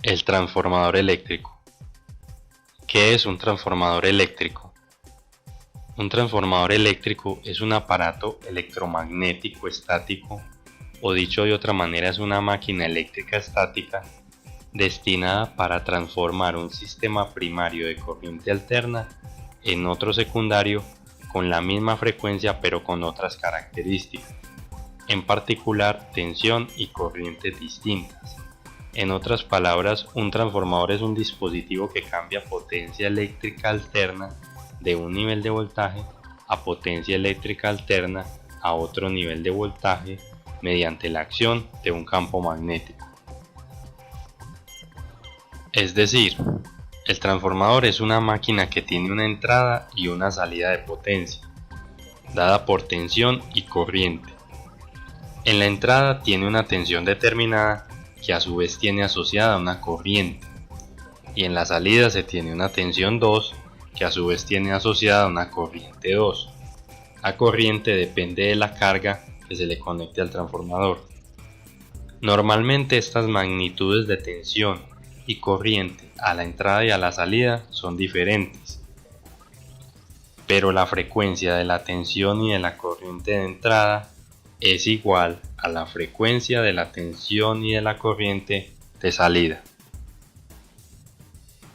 El transformador eléctrico. ¿Qué es un transformador eléctrico? Un transformador eléctrico es un aparato electromagnético estático, o dicho de otra manera es una máquina eléctrica estática destinada para transformar un sistema primario de corriente alterna en otro secundario con la misma frecuencia pero con otras características, en particular tensión y corrientes distintas. En otras palabras, un transformador es un dispositivo que cambia potencia eléctrica alterna de un nivel de voltaje a potencia eléctrica alterna a otro nivel de voltaje mediante la acción de un campo magnético. Es decir, el transformador es una máquina que tiene una entrada y una salida de potencia, dada por tensión y corriente. En la entrada tiene una tensión determinada que a su vez tiene asociada una corriente, y en la salida se tiene una tensión 2 que a su vez tiene asociada una corriente 2. La corriente depende de la carga que se le conecte al transformador. Normalmente estas magnitudes de tensión y corriente a la entrada y a la salida son diferentes, pero la frecuencia de la tensión y de la corriente de entrada es igual a la frecuencia de la tensión y de la corriente de salida.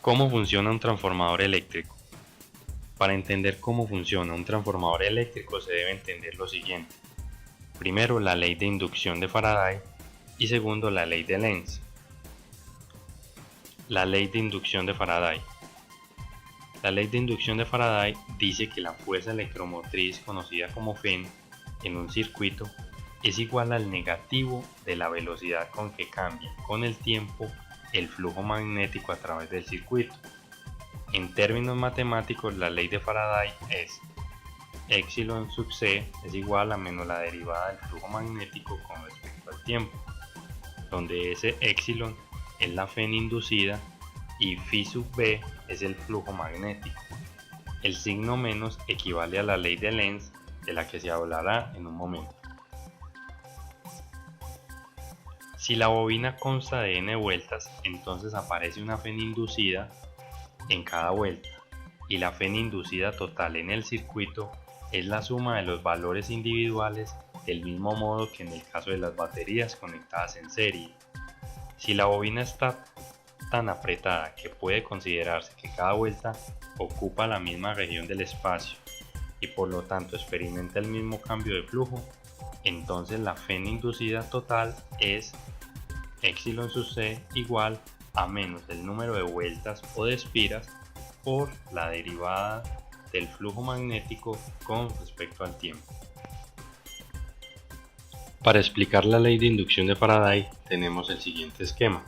¿Cómo funciona un transformador eléctrico? Para entender cómo funciona un transformador eléctrico se debe entender lo siguiente. Primero, la ley de inducción de Faraday y segundo, la ley de Lenz. La ley de inducción de Faraday. La ley de inducción de Faraday dice que la fuerza electromotriz conocida como Fn en un circuito es igual al negativo de la velocidad con que cambia con el tiempo el flujo magnético a través del circuito. En términos matemáticos, la ley de Faraday es epsilon sub c es igual a menos la derivada del flujo magnético con respecto al tiempo, donde ese epsilon es la Fn inducida y phi sub b es el flujo magnético. El signo menos equivale a la ley de Lenz, de la que se hablará en un momento. Si la bobina consta de n vueltas, entonces aparece una Fn inducida en cada vuelta, y la Fn inducida total en el circuito es la suma de los valores individuales, del mismo modo que en el caso de las baterías conectadas en serie. Si la bobina está tan apretada que puede considerarse que cada vuelta ocupa la misma región del espacio y por lo tanto experimenta el mismo cambio de flujo, entonces la Fn inducida total es epsilon sub c igual a menos el número de vueltas o de espiras por la derivada del flujo magnético con respecto al tiempo. Para explicar la ley de inducción de Faraday tenemos el siguiente esquema.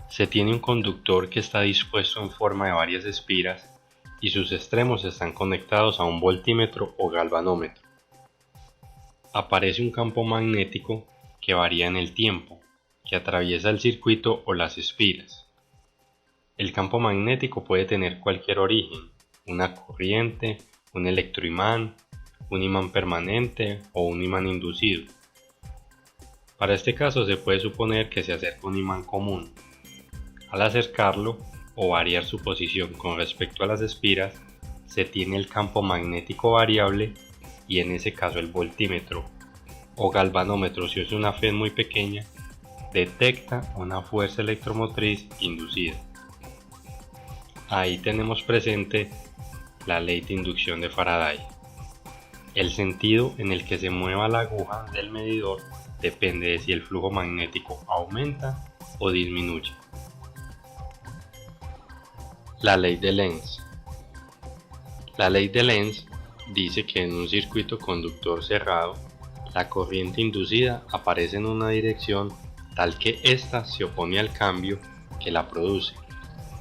Se tiene un conductor que está dispuesto en forma de varias espiras y sus extremos están conectados a un voltímetro o galvanómetro. Aparece un campo magnético que varía en el tiempo, que atraviesa el circuito o las espiras. El campo magnético puede tener cualquier origen, una corriente, un electroimán, un imán permanente o un imán inducido. Para este caso se puede suponer que se acerca un imán común. Al acercarlo o variar su posición con respecto a las espiras, se tiene el campo magnético variable y en ese caso el voltímetro o galvanómetro, si es una Fn muy pequeña, detecta una fuerza electromotriz inducida. Ahí tenemos presente la ley de inducción de Faraday. El sentido en el que se mueva la aguja del medidor depende de si el flujo magnético aumenta o disminuye. La ley de Lenz. La ley de Lenz dice que en un circuito conductor cerrado, la corriente inducida aparece en una dirección tal que ésta se opone al cambio que la produce.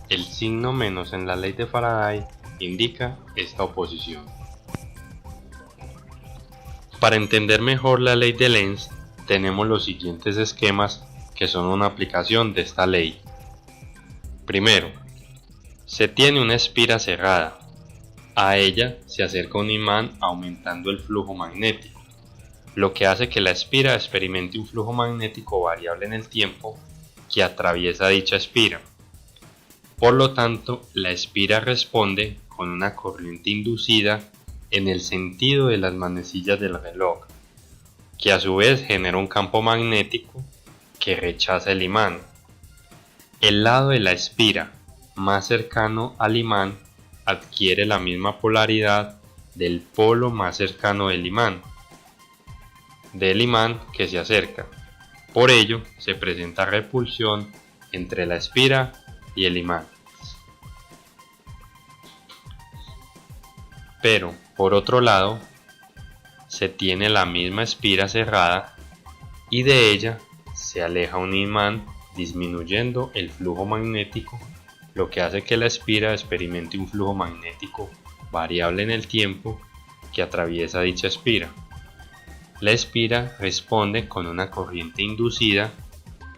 El signo menos en la ley de Faraday indica esta oposición. Para entender mejor la ley de Lenz, tenemos los siguientes esquemas que son una aplicación de esta ley. Primero, se tiene una espira cerrada. A ella se acerca un imán aumentando el flujo magnético, lo que hace que la espira experimente un flujo magnético variable en el tiempo que atraviesa dicha espira. Por lo tanto, la espira responde con una corriente inducida en el sentido de las manecillas del reloj, que a su vez genera un campo magnético que rechaza el imán. El lado de la espira más cercano al imán adquiere la misma polaridad del polo más cercano del imán que se acerca. Por ello, se presenta repulsión entre la espira y el imán. Pero, por otro lado, se tiene la misma espira cerrada y de ella se aleja un imán disminuyendo el flujo magnético, lo que hace que la espira experimente un flujo magnético variable en el tiempo que atraviesa dicha espira. La espira responde con una corriente inducida,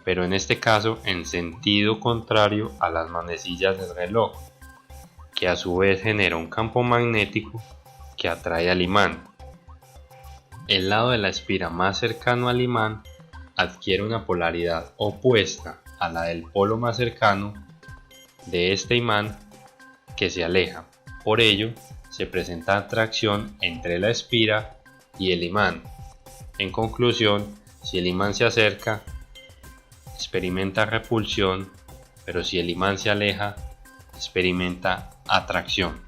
pero en este caso en sentido contrario a las manecillas del reloj, que a su vez genera un campo magnético que atrae al imán. El lado de la espira más cercano al imán adquiere una polaridad opuesta a la del polo más cercano de este imán que se aleja. Por ello, se presenta atracción entre la espira y el imán. En conclusión, si el imán se acerca, experimenta repulsión, pero si el imán se aleja, experimenta atracción.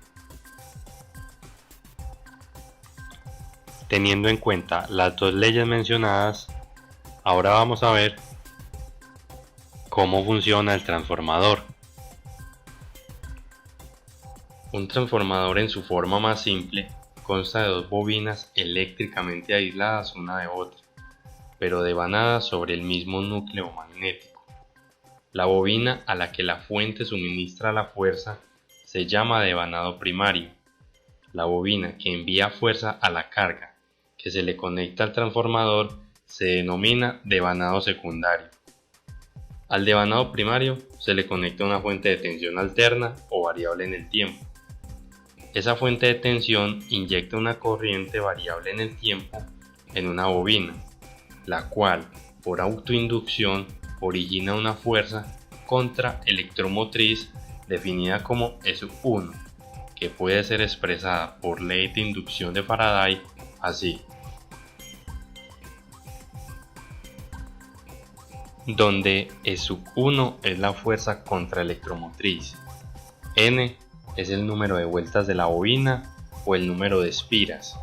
Teniendo en cuenta las dos leyes mencionadas, ahora vamos a ver cómo funciona el transformador. Un transformador en su forma más simple consta de dos bobinas eléctricamente aisladas una de otra, pero devanadas sobre el mismo núcleo magnético. La bobina a la que la fuente suministra la fuerza se llama devanado primario. La bobina que envía fuerza a la carga que se le conecta al transformador se denomina devanado secundario. Al devanado primario se le conecta una fuente de tensión alterna o variable en el tiempo. Esa fuente de tensión inyecta una corriente variable en el tiempo en una bobina, la cual, por autoinducción, origina una fuerza contraelectromotriz definida como E1, que puede ser expresada por ley de inducción de Faraday así, donde E1 es la fuerza contraelectromotriz, N es el número de vueltas de la bobina o el número de espiras,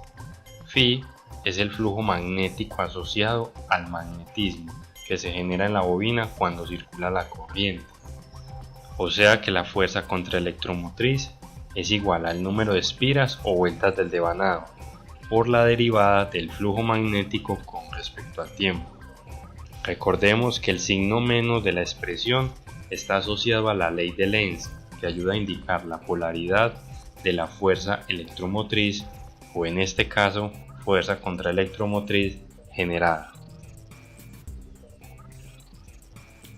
Φ es el flujo magnético asociado al magnetismo que se genera en la bobina cuando circula la corriente. O sea que la fuerza contraelectromotriz es igual al número de espiras o vueltas del devanado por la derivada del flujo magnético con respecto al tiempo. Recordemos que el signo menos de la expresión está asociado a la ley de Lenz, que ayuda a indicar la polaridad de la fuerza electromotriz, o en este caso, fuerza contraelectromotriz generada.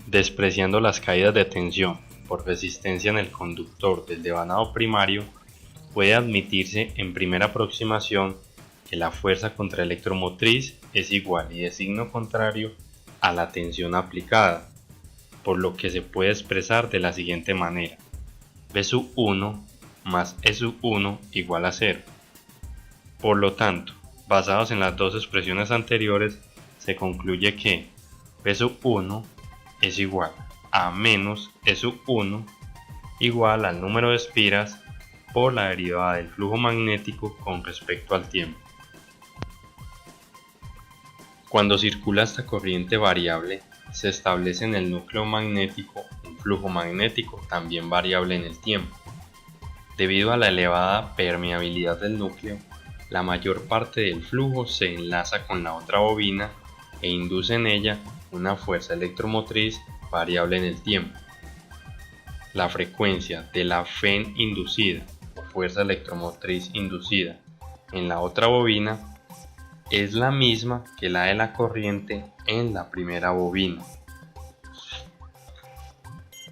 Despreciando las caídas de tensión por resistencia en el conductor del devanado primario, puede admitirse en primera aproximación que la fuerza contraelectromotriz es igual y de signo contrario a la tensión aplicada, por lo que se puede expresar de la siguiente manera: V1 más E1 igual a 0. Por lo tanto, basados en las dos expresiones anteriores, se concluye que V1 es igual a menos E1 igual al número de espiras por la derivada del flujo magnético con respecto al tiempo. Cuando circula esta corriente variable, se establece en el núcleo magnético un flujo magnético también variable en el tiempo. Debido a la elevada permeabilidad del núcleo, la mayor parte del flujo se enlaza con la otra bobina e induce en ella una fuerza electromotriz variable en el tiempo. La frecuencia de la FEN inducida o fuerza electromotriz inducida en la otra bobina es la misma que la de la corriente en la primera bobina.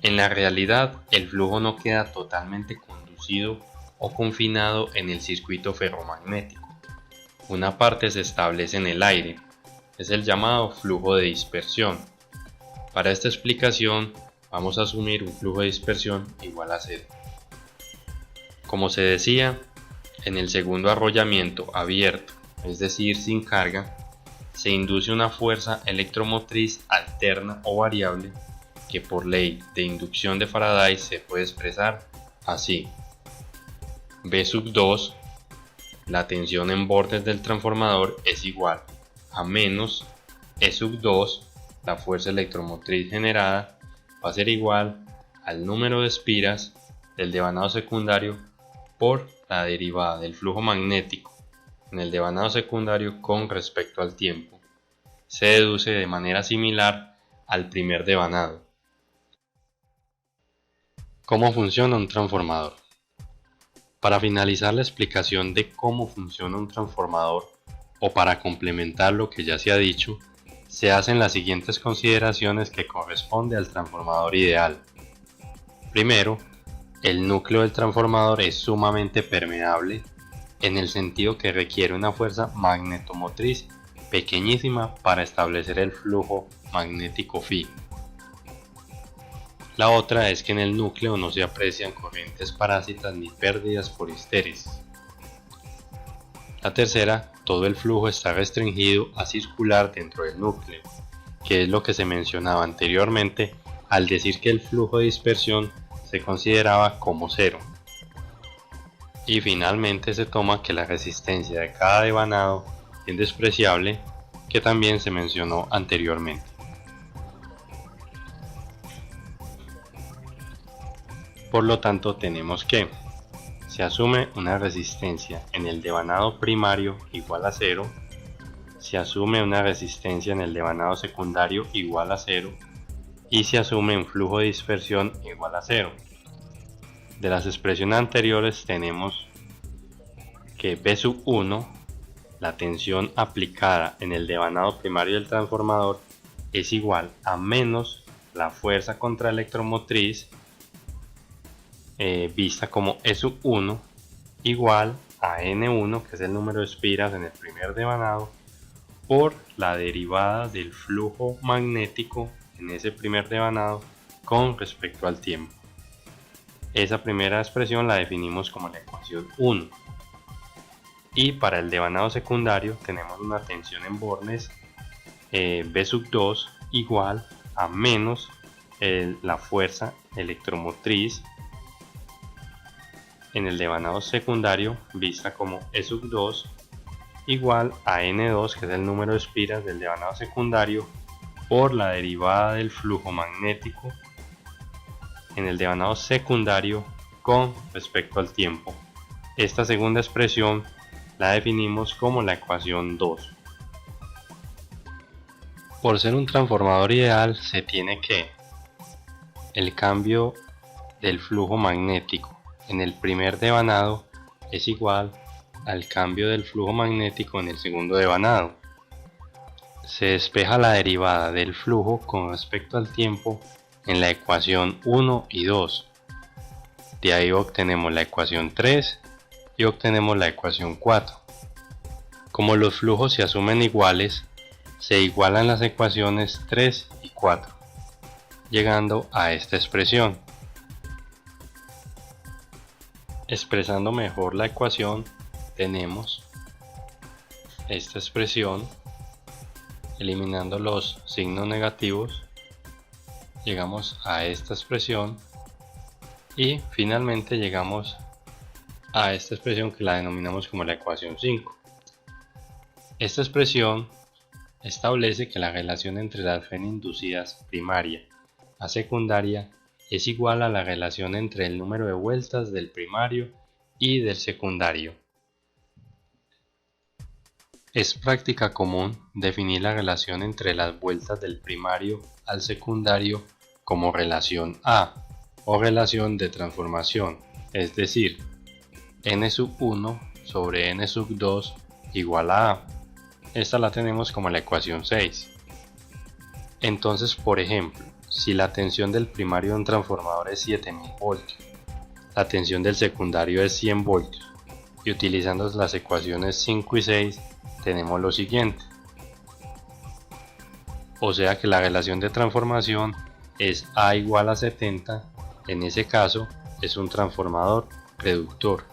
En la realidad, el flujo no queda totalmente conducido o confinado en el circuito ferromagnético. Una parte se establece en el aire, es el llamado flujo de dispersión. Para esta explicación vamos a asumir un flujo de dispersión igual a 0. Como se decía, en el segundo arrollamiento abierto, es decir sin carga, se induce una fuerza electromotriz alterna o variable que por ley de inducción de Faraday se puede expresar así: B2, la tensión en bordes del transformador, es igual a menos E2, la fuerza electromotriz generada, va a ser igual al número de espiras del devanado secundario por la derivada del flujo magnético en el devanado secundario con respecto al tiempo. Se deduce de manera similar al primer devanado. ¿Cómo funciona un transformador? Para finalizar la explicación de cómo funciona un transformador, o para complementar lo que ya se ha dicho, se hacen las siguientes consideraciones que corresponde al transformador ideal. Primero, el núcleo del transformador es sumamente permeable, en el sentido que requiere una fuerza magnetomotriz pequeñísima para establecer el flujo magnético phi. La otra es que en el núcleo no se aprecian corrientes parásitas ni pérdidas por histéresis. La tercera, todo el flujo está restringido a circular dentro del núcleo, que es lo que se mencionaba anteriormente al decir que el flujo de dispersión se consideraba como 0. Y finalmente se toma que la resistencia de cada devanado es despreciable, que también se mencionó anteriormente. Por lo tanto, tenemos que se asume una resistencia en el devanado primario igual a 0, se asume una resistencia en el devanado secundario igual a 0 y se asume un flujo de dispersión igual a 0. De las expresiones anteriores tenemos que B1, la tensión aplicada en el devanado primario del transformador, es igual a menos la fuerza contraelectromotriz vista como E1 igual a N1, que es el número de espiras en el primer devanado, por la derivada del flujo magnético en ese primer devanado con respecto al tiempo. Esa primera expresión la definimos como la ecuación 1. Y para el devanado secundario tenemos una tensión en bornes B2 igual a menos la fuerza electromotriz en el devanado secundario vista como E2 igual a N2, que es el número de espiras del devanado secundario, por la derivada del flujo magnético en el devanado secundario con respecto al tiempo. Esta segunda expresión la definimos como la ecuación 2. Por ser un transformador ideal, se tiene que el cambio del flujo magnético en el primer devanado es igual al cambio del flujo magnético en el segundo devanado. Se despeja la derivada del flujo con respecto al tiempo en la ecuación 1 y 2. De ahí obtenemos la ecuación 3 y obtenemos la ecuación 4. Como los flujos se asumen iguales, se igualan las ecuaciones 3 y 4, llegando a esta expresión. Expresando mejor la ecuación, tenemos esta expresión. Eliminando los signos negativos, llegamos a esta expresión y finalmente llegamos a esta expresión que la denominamos como la ecuación 5. Esta expresión establece que la relación entre las Fn inducidas primaria a secundaria es igual a la relación entre el número de vueltas del primario y del secundario. Es práctica común definir la relación entre las vueltas del primario al secundario como relación A o relación de transformación, es decir, n1 sobre n2 igual a A. Esta la tenemos como la ecuación 6. Entonces, por ejemplo, si la tensión del primario de un transformador es 7000 voltios, la tensión del secundario es 100 voltios, y utilizando las ecuaciones 5 y 6 tenemos lo siguiente. o sea que la relación de transformación es A igual a 70, en ese caso es un transformador reductor.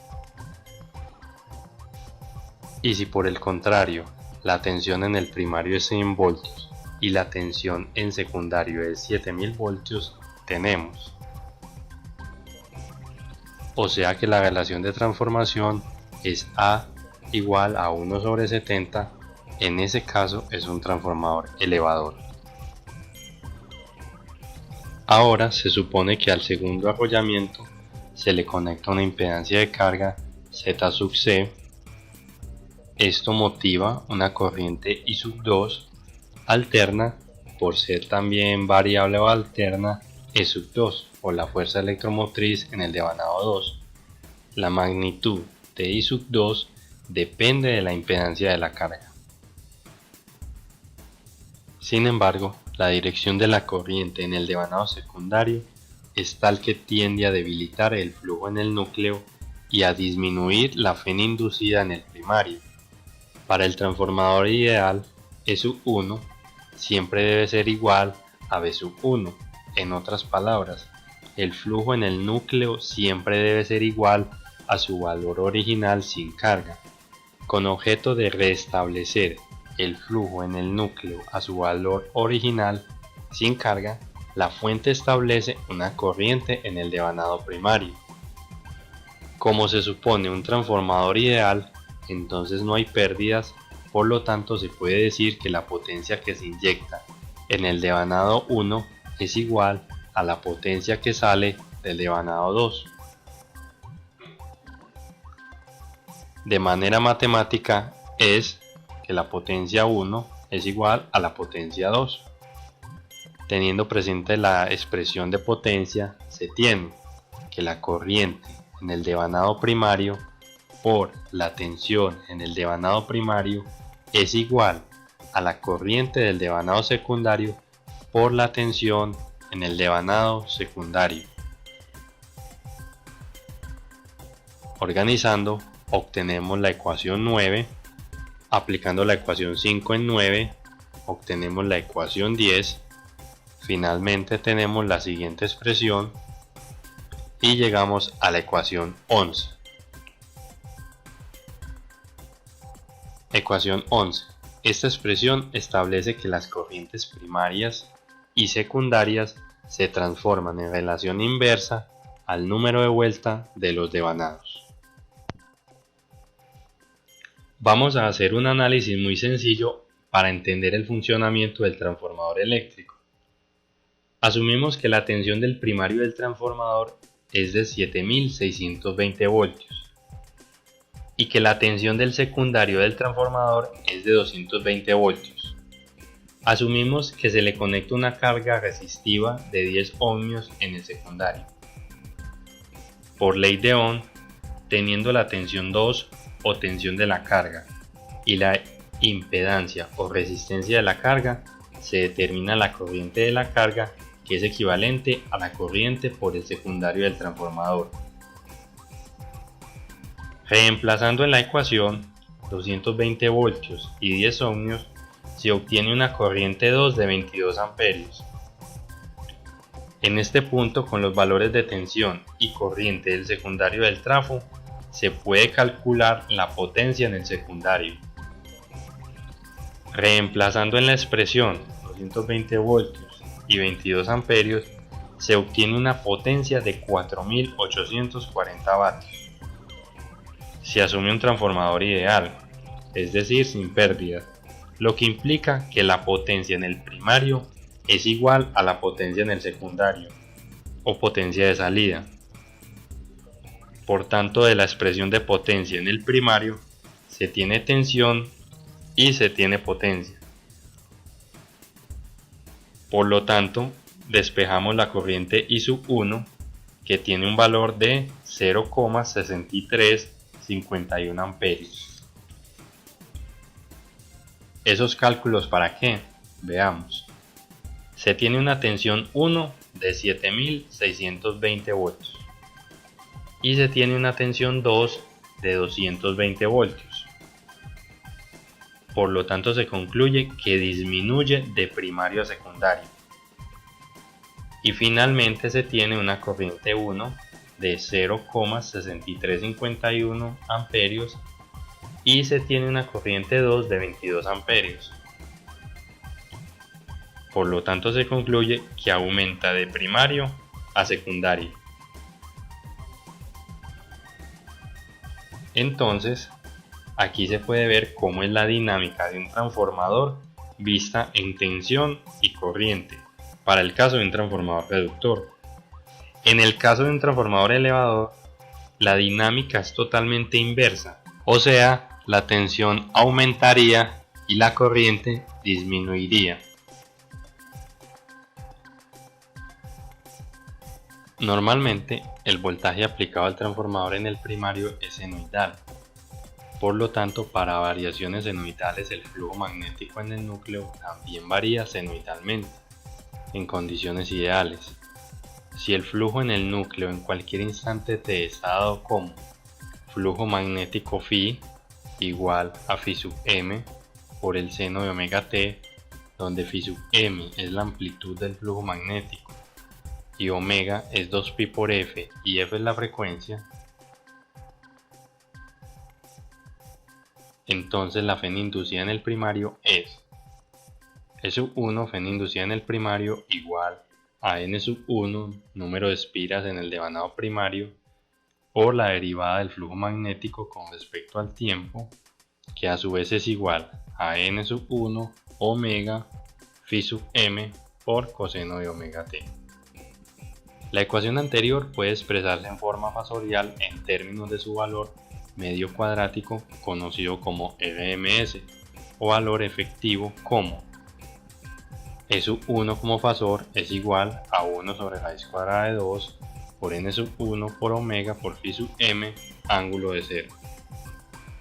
Y si por el contrario la tensión en el primario es 100 voltios y la tensión en secundario es 7000 voltios, tenemos, o sea que la relación de transformación es A igual a 1 sobre 70, en ese caso es un transformador elevador. Ahora se supone que al segundo arrollamiento se le conecta una impedancia de carga Z sub C. Esto motiva una corriente I sub 2 alterna, por ser también variable o alterna, E sub 2 por la fuerza electromotriz en el devanado 2. La magnitud de I sub 2 depende de la impedancia de la carga. Sin embargo, la dirección de la corriente en el devanado secundario es tal que tiende a debilitar el flujo en el núcleo y a disminuir la FEN inducida en el primario. Para el transformador ideal, E sub 1 siempre debe ser igual a B sub 1. En otras palabras, el flujo en el núcleo siempre debe ser igual a su valor original sin carga. Con objeto de restablecer el flujo en el núcleo a su valor original sin carga, la fuente establece una corriente en el devanado primario. Como se supone un transformador ideal, entonces no hay pérdidas, por lo tanto se puede decir que la potencia que se inyecta en el devanado 1 es igual a la potencia que sale del devanado 2. De manera matemática es que la potencia 1 es igual a la potencia 2. Teniendo presente la expresión de potencia, se tiene que la corriente en el devanado primario por la tensión en el devanado primario es igual a la corriente del devanado secundario por la tensión en el devanado secundario. Organizando, obtenemos la ecuación 9, aplicando la ecuación 5 en 9, obtenemos la ecuación 10, finalmente tenemos la siguiente expresión y llegamos a la ecuación 11. Ecuación 11. Esta expresión establece que las corrientes primarias y secundarias se transforman en relación inversa al número de vuelta de los devanados. Vamos a hacer un análisis muy sencillo para entender el funcionamiento del transformador eléctrico. Asumimos que la tensión del primario del transformador es de 7620 voltios y que la tensión del secundario del transformador es de 220 voltios. Asumimos que se le conecta una carga resistiva de 10 ohmios en el secundario. Por ley de Ohm, teniendo la tensión 2 o tensión de la carga y la impedancia o resistencia de la carga, se determina la corriente de la carga, que es equivalente a la corriente por el secundario del transformador. Reemplazando en la ecuación 220 voltios y 10 ohmios, se obtiene una corriente 2 de 22 amperios. En este punto, con los valores de tensión y corriente del secundario del trafo, se puede calcular la potencia en el secundario. Reemplazando en la expresión 220 voltios y 22 amperios, se obtiene una potencia de 4840 vatios. Se asume un transformador ideal, es decir, sin pérdida, lo que implica que la potencia en el primario es igual a la potencia en el secundario, o potencia de salida. Por tanto, de la expresión de potencia en el primario, se tiene tensión y se tiene potencia. Por lo tanto, despejamos la corriente I sub 1, que tiene un valor de 0,6351 amperios. ¿Esos cálculos para qué? Veamos. Se tiene una tensión 1 de 7620 voltios y se tiene una tensión 2 de 220 voltios. Por lo tanto se concluye que disminuye de primario a secundario. Y finalmente se tiene una corriente 1 de 0,6351 amperios y se tiene una corriente 2 de 22 amperios. Por lo tanto se concluye que aumenta de primario a secundario. Entonces, aquí se puede ver cómo es la dinámica de un transformador vista en tensión y corriente, para el caso de un transformador reductor. En el caso de un transformador elevador, la dinámica es totalmente inversa, o sea, la tensión aumentaría y la corriente disminuiría. Normalmente, el voltaje aplicado al transformador en el primario es senoidal. Por lo tanto, para variaciones senoidales el flujo magnético en el núcleo también varía senoidalmente, en condiciones ideales. Si el flujo en el núcleo en cualquier instante t está dado como flujo magnético phi igual a phi sub m por el seno de omega t, donde phi sub m es la amplitud del flujo magnético y omega es 2pi por f y f es la frecuencia, entonces la Fn inducida en el primario es E sub 1 Fn inducida en el primario igual a n sub 1 número de espiras en el devanado primario por la derivada del flujo magnético con respecto al tiempo, que a su vez es igual a n sub 1 omega phi sub m por coseno de omega t. La ecuación anterior puede expresarse en forma fasorial en términos de su valor medio cuadrático conocido como RMS o valor efectivo como E sub 1 como fasor es igual a 1 sobre raíz cuadrada de 2 por n sub 1 por omega por phi sub m ángulo de 0,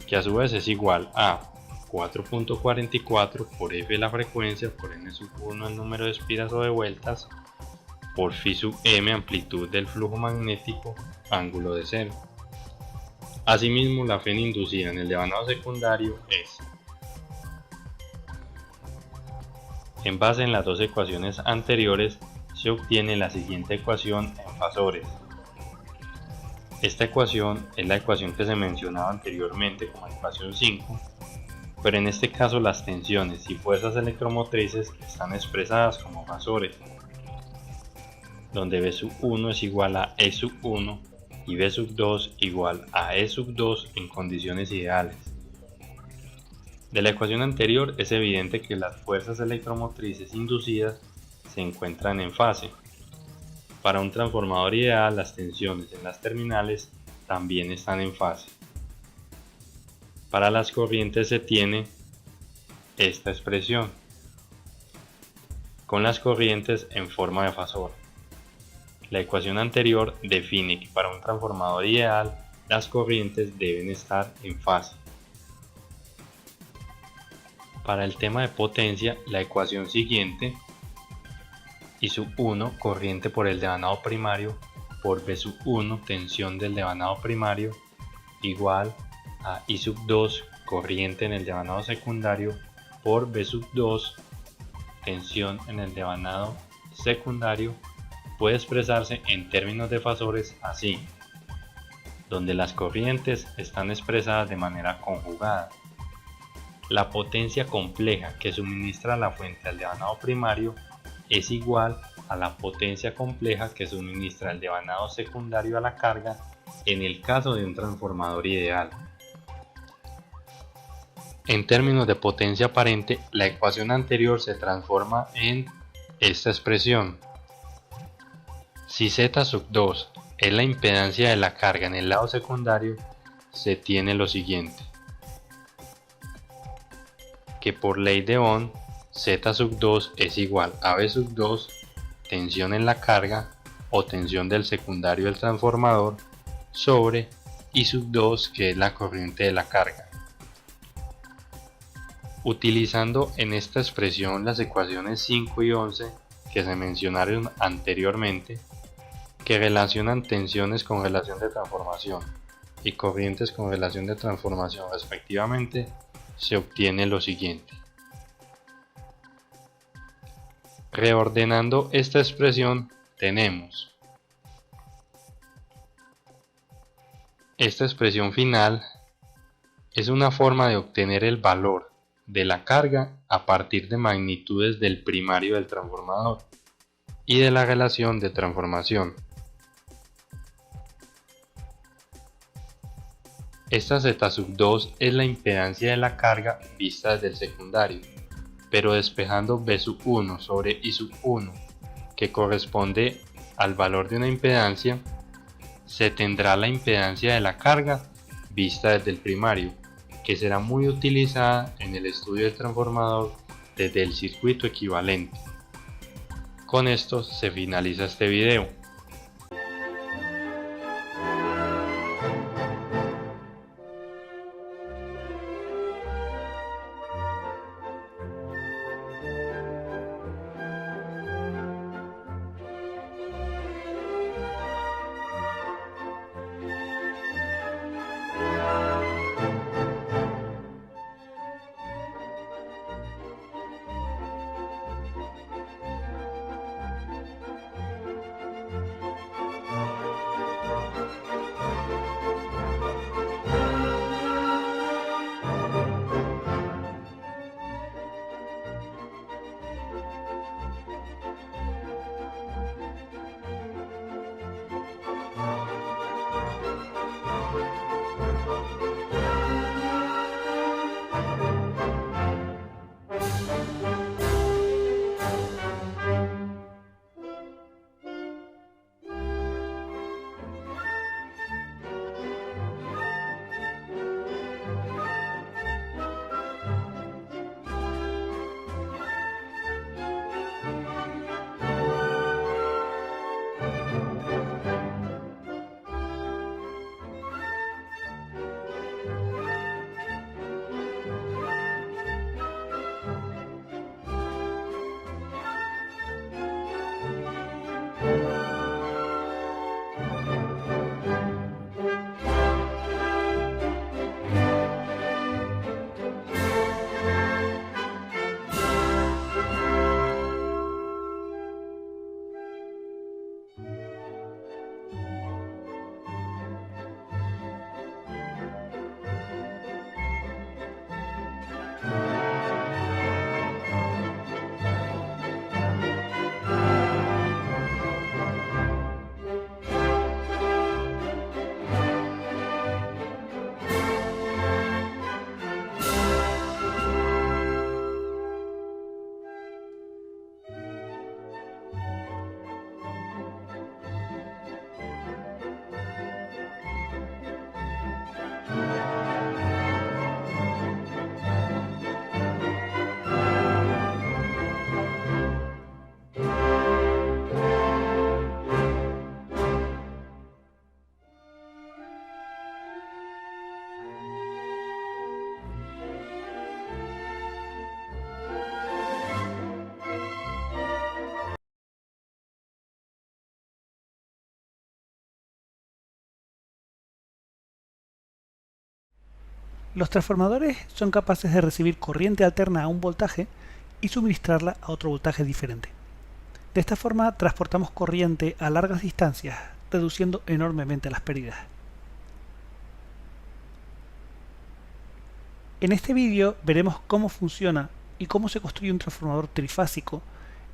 que a su vez es igual a 4.44 por f la frecuencia por n sub 1 el número de espiras o de vueltas por phi sub m amplitud del flujo magnético ángulo de 0. Asimismo, la Fn inducida en el devanado secundario es, en base en las dos ecuaciones anteriores, se obtiene la siguiente ecuación en fasores. Esta ecuación es la ecuación que se mencionaba anteriormente como ecuación 5, pero en este caso las tensiones y fuerzas electromotrices están expresadas como fasores, donde B sub 1 es igual a E sub 1 y B sub 2 igual a E sub 2 en condiciones ideales. De la ecuación anterior es evidente que las fuerzas electromotrices inducidas se encuentran en fase. Para un transformador ideal, las tensiones en las terminales también están en fase. Para las corrientes se tiene esta expresión, con las corrientes en forma de fasor. La ecuación anterior define que para un transformador ideal las corrientes deben estar en fase. Para el tema de potencia, la ecuación siguiente, I sub 1 corriente por el devanado primario por B sub 1 tensión del devanado primario igual a I sub 2 corriente en el devanado secundario por B sub 2 tensión en el devanado secundario, puede expresarse en términos de fasores así, donde las corrientes están expresadas de manera conjugada. La potencia compleja que suministra la fuente al devanado primario es igual a la potencia compleja que suministra el devanado secundario a la carga en el caso de un transformador ideal. En términos de potencia aparente, la ecuación anterior se transforma en esta expresión. Si Z sub 2 es la impedancia de la carga en el lado secundario, se tiene lo siguiente, que por ley de Ohm, Z sub 2 es igual a B sub 2, tensión en la carga o tensión del secundario del transformador, sobre I sub 2 que es la corriente de la carga. Utilizando en esta expresión las ecuaciones 5 y 11 que se mencionaron anteriormente, que relacionan tensiones con relación de transformación y corrientes con relación de transformación respectivamente, se obtiene lo siguiente. Reordenando esta expresión tenemos esta expresión final es una forma de obtener el valor de la carga a partir de magnitudes del primario del transformador y de la relación de transformación. Esta Z2 es la impedancia de la carga vista desde el secundario, pero despejando B1 sobre I1, que corresponde al valor de una impedancia, se tendrá la impedancia de la carga vista desde el primario, que será muy utilizada en el estudio del transformador desde el circuito equivalente. Con esto se finaliza este video. Los transformadores son capaces de recibir corriente alterna a un voltaje y suministrarla a otro voltaje diferente. De esta forma transportamos corriente a largas distancias, reduciendo enormemente las pérdidas. En este vídeo veremos cómo funciona y cómo se construye un transformador trifásico,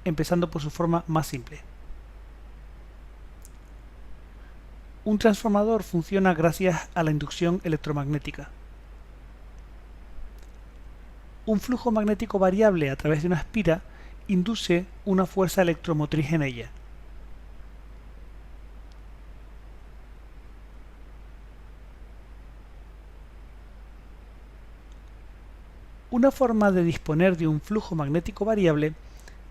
empezando por su forma más simple. Un transformador funciona gracias a la inducción electromagnética. Un flujo magnético variable a través de una espira induce una fuerza electromotriz en ella. Una forma de disponer de un flujo magnético variable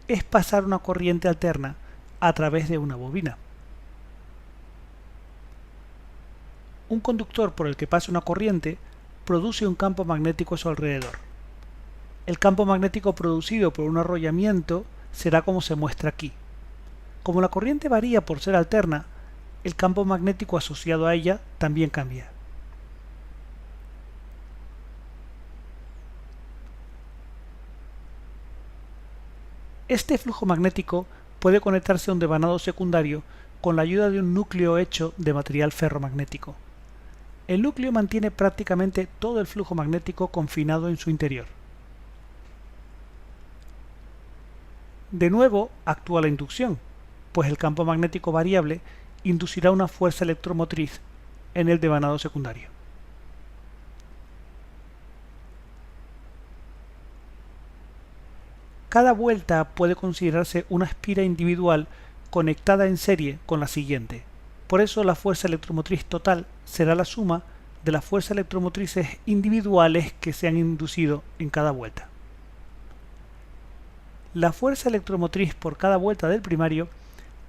es pasar una corriente alterna a través de una bobina. Un conductor por el que pasa una corriente produce un campo magnético a su alrededor. El campo magnético producido por un arrollamiento será como se muestra aquí. Como la corriente varía por ser alterna, el campo magnético asociado a ella también cambia. Este flujo magnético puede conectarse a un devanado secundario con la ayuda de un núcleo hecho de material ferromagnético. El núcleo mantiene prácticamente todo el flujo magnético confinado en su interior. De nuevo, actúa la inducción, pues el campo magnético variable inducirá una fuerza electromotriz en el devanado secundario. Cada vuelta puede considerarse una espira individual conectada en serie con la siguiente. Por eso la fuerza electromotriz total será la suma de las fuerzas electromotrices individuales que se han inducido en cada vuelta. La fuerza electromotriz por cada vuelta del primario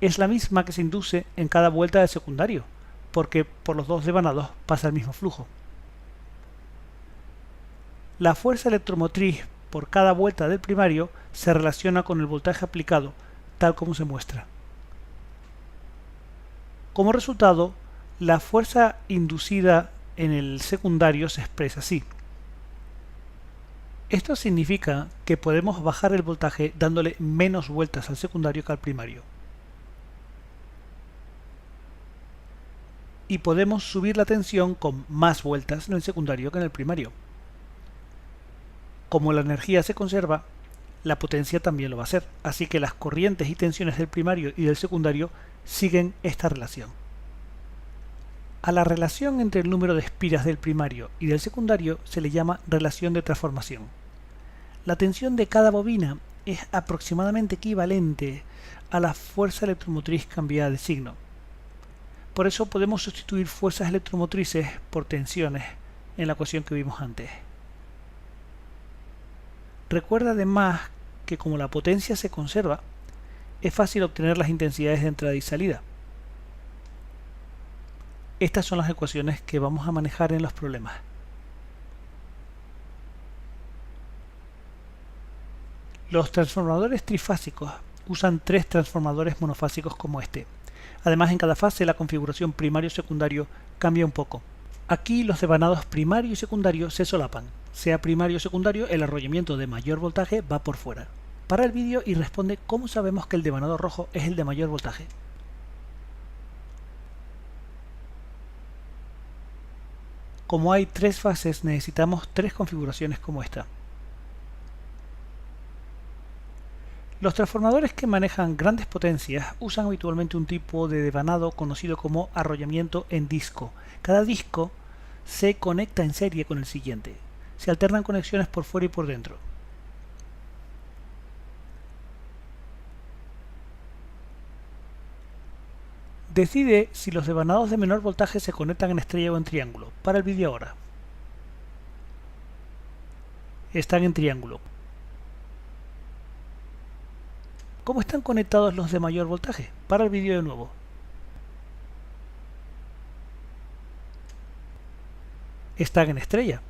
es la misma que se induce en cada vuelta del secundario, porque por los dos devanados pasa el mismo flujo. La fuerza electromotriz por cada vuelta del primario se relaciona con el voltaje aplicado, tal como se muestra. Como resultado, la fuerza inducida en el secundario se expresa así. Esto significa que podemos bajar el voltaje dándole menos vueltas al secundario que al primario. Y podemos subir la tensión con más vueltas en el secundario que en el primario. Como la energía se conserva, la potencia también lo va a hacer, así que las corrientes y tensiones del primario y del secundario siguen esta relación. A la relación entre el número de espiras del primario y del secundario se le llama relación de transformación. La tensión de cada bobina es aproximadamente equivalente a la fuerza electromotriz cambiada de signo. Por eso podemos sustituir fuerzas electromotrices por tensiones en la ecuación que vimos antes. Recuerda además que como la potencia se conserva, es fácil obtener las intensidades de entrada y salida. Estas son las ecuaciones que vamos a manejar en los problemas. Los transformadores trifásicos usan 3 transformadores monofásicos como este. Además, en cada fase la configuración primario-secundario cambia un poco. Aquí los devanados primario y secundario se solapan. Sea primario o secundario, el arrollamiento de mayor voltaje va por fuera. Para el vídeo y responde cómo sabemos que el devanado rojo es el de mayor voltaje. Como hay 3 fases, necesitamos 3 configuraciones como esta. Los transformadores que manejan grandes potencias usan habitualmente un tipo de devanado conocido como arrollamiento en disco. Cada disco se conecta en serie con el siguiente. Se alternan conexiones por fuera y por dentro. Decide si los devanados de menor voltaje se conectan en estrella o en triángulo. Para el vídeo ahora. Están en triángulo. ¿Cómo están conectados los de mayor voltaje? Para el vídeo de nuevo. Están en estrella.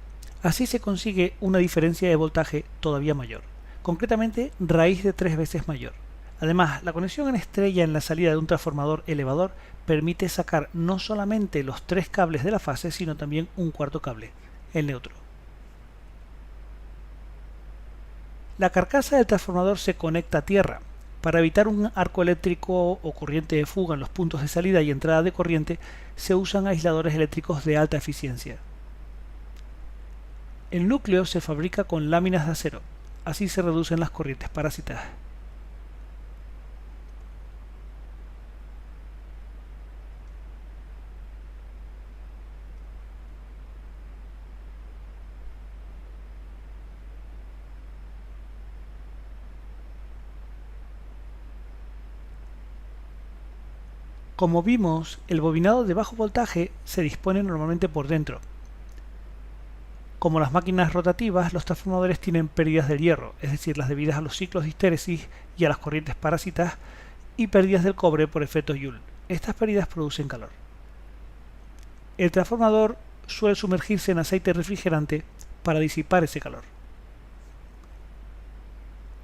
Así se consigue una diferencia de voltaje todavía mayor. Concretamente, raíz de 3 veces mayor. Además, la conexión en estrella en la salida de un transformador elevador permite sacar no solamente los 3 cables de la fase, sino también un cuarto cable, el neutro. La carcasa del transformador se conecta a tierra. Para evitar un arco eléctrico o corriente de fuga en los puntos de salida y entrada de corriente, se usan aisladores eléctricos de alta eficiencia. El núcleo se fabrica con láminas de acero, así se reducen las corrientes parásitas. Como vimos, el bobinado de bajo voltaje se dispone normalmente por dentro. Como las máquinas rotativas, los transformadores tienen pérdidas del hierro, es decir, las debidas a los ciclos de histéresis y a las corrientes parásitas, y pérdidas del cobre por efecto Joule. Estas pérdidas producen calor. El transformador suele sumergirse en aceite refrigerante para disipar ese calor.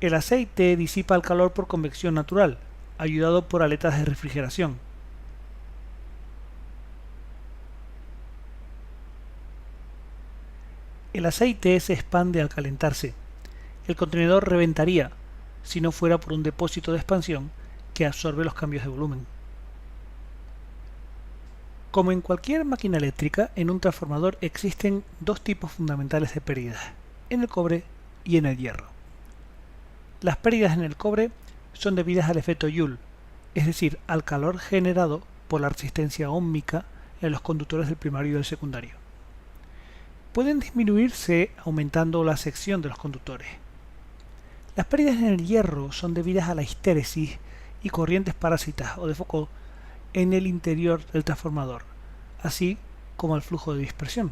El aceite disipa el calor por convección natural, ayudado por aletas de refrigeración. El aceite se expande al calentarse. El contenedor reventaría, si no fuera por un depósito de expansión que absorbe los cambios de volumen. Como en cualquier máquina eléctrica, en un transformador existen dos tipos fundamentales de pérdidas, en el cobre y en el hierro. Las pérdidas en el cobre son debidas al efecto Joule, es decir, al calor generado por la resistencia óhmica en los conductores del primario y del secundario. Pueden disminuirse aumentando la sección de los conductores. Las pérdidas en el hierro son debidas a la histéresis y corrientes parásitas o de Foucault en el interior del transformador, así como al flujo de dispersión.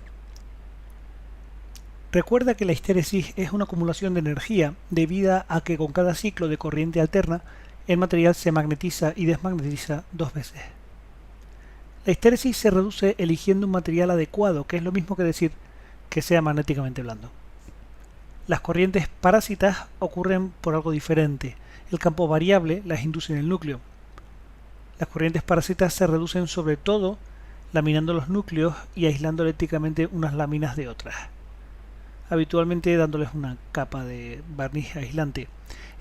Recuerda que la histéresis es una acumulación de energía debida a que con cada ciclo de corriente alterna el material se magnetiza y desmagnetiza dos veces. La histéresis se reduce eligiendo un material adecuado, que es lo mismo que decir que sea magnéticamente blando. Las corrientes parásitas ocurren por algo diferente. El campo variable las induce en el núcleo. Las corrientes parásitas se reducen sobre todo laminando los núcleos y aislando eléctricamente unas láminas de otras, habitualmente dándoles una capa de barniz aislante.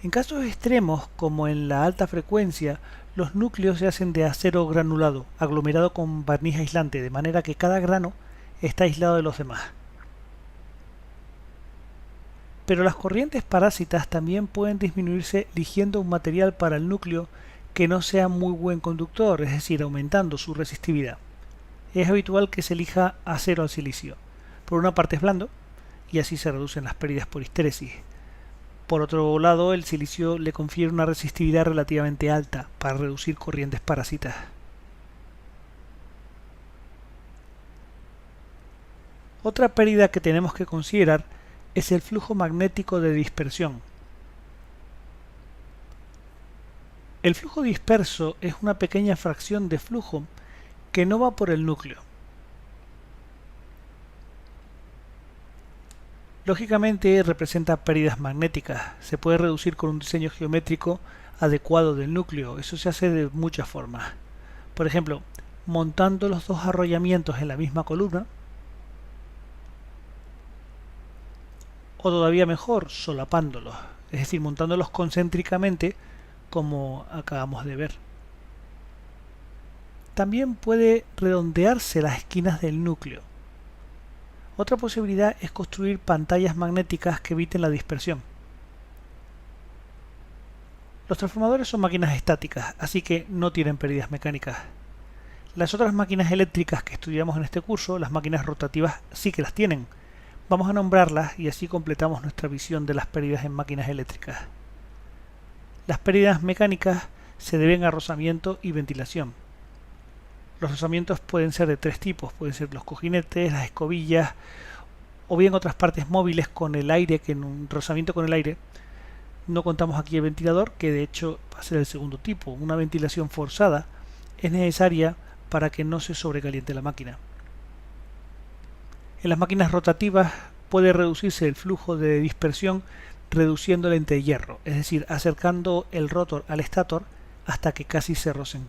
En casos extremos, como en la alta frecuencia, los núcleos se hacen de acero granulado, aglomerado con barniz aislante, de manera que cada grano está aislado de los demás. Pero las corrientes parásitas también pueden disminuirse eligiendo un material para el núcleo que no sea muy buen conductor, es decir, aumentando su resistividad. Es habitual que se elija acero al silicio. Por una parte es blando, y así se reducen las pérdidas por histéresis. Por otro lado, el silicio le confiere una resistividad relativamente alta para reducir corrientes parásitas. Otra pérdida que tenemos que considerar es el flujo magnético de dispersión. El flujo disperso es una pequeña fracción de flujo que no va por el núcleo. Lógicamente representa pérdidas magnéticas. Se puede reducir con un diseño geométrico adecuado del núcleo. Eso se hace de muchas formas. Por ejemplo, montando los dos arrollamientos en la misma columna, o todavía mejor, solapándolos, es decir, montándolos concéntricamente como acabamos de ver. También puede redondearse las esquinas del núcleo. Otra posibilidad es construir pantallas magnéticas que eviten la dispersión. Los transformadores son máquinas estáticas, así que no tienen pérdidas mecánicas. Las otras máquinas eléctricas que estudiamos en este curso, las máquinas rotativas, sí que las tienen. Vamos a nombrarlas y así completamos nuestra visión de las pérdidas en máquinas eléctricas. Las pérdidas mecánicas se deben a rozamiento y ventilación. Los rozamientos pueden ser de tres tipos, pueden ser los cojinetes, las escobillas o bien otras partes móviles con el aire, que en un rozamiento con el aire no contamos aquí el ventilador, que de hecho va a ser el segundo tipo. Una ventilación forzada es necesaria para que no se sobrecaliente la máquina. En las máquinas rotativas puede reducirse el flujo de dispersión reduciendo el entrehierro, es decir, acercando el rotor al estator hasta que casi se rocen.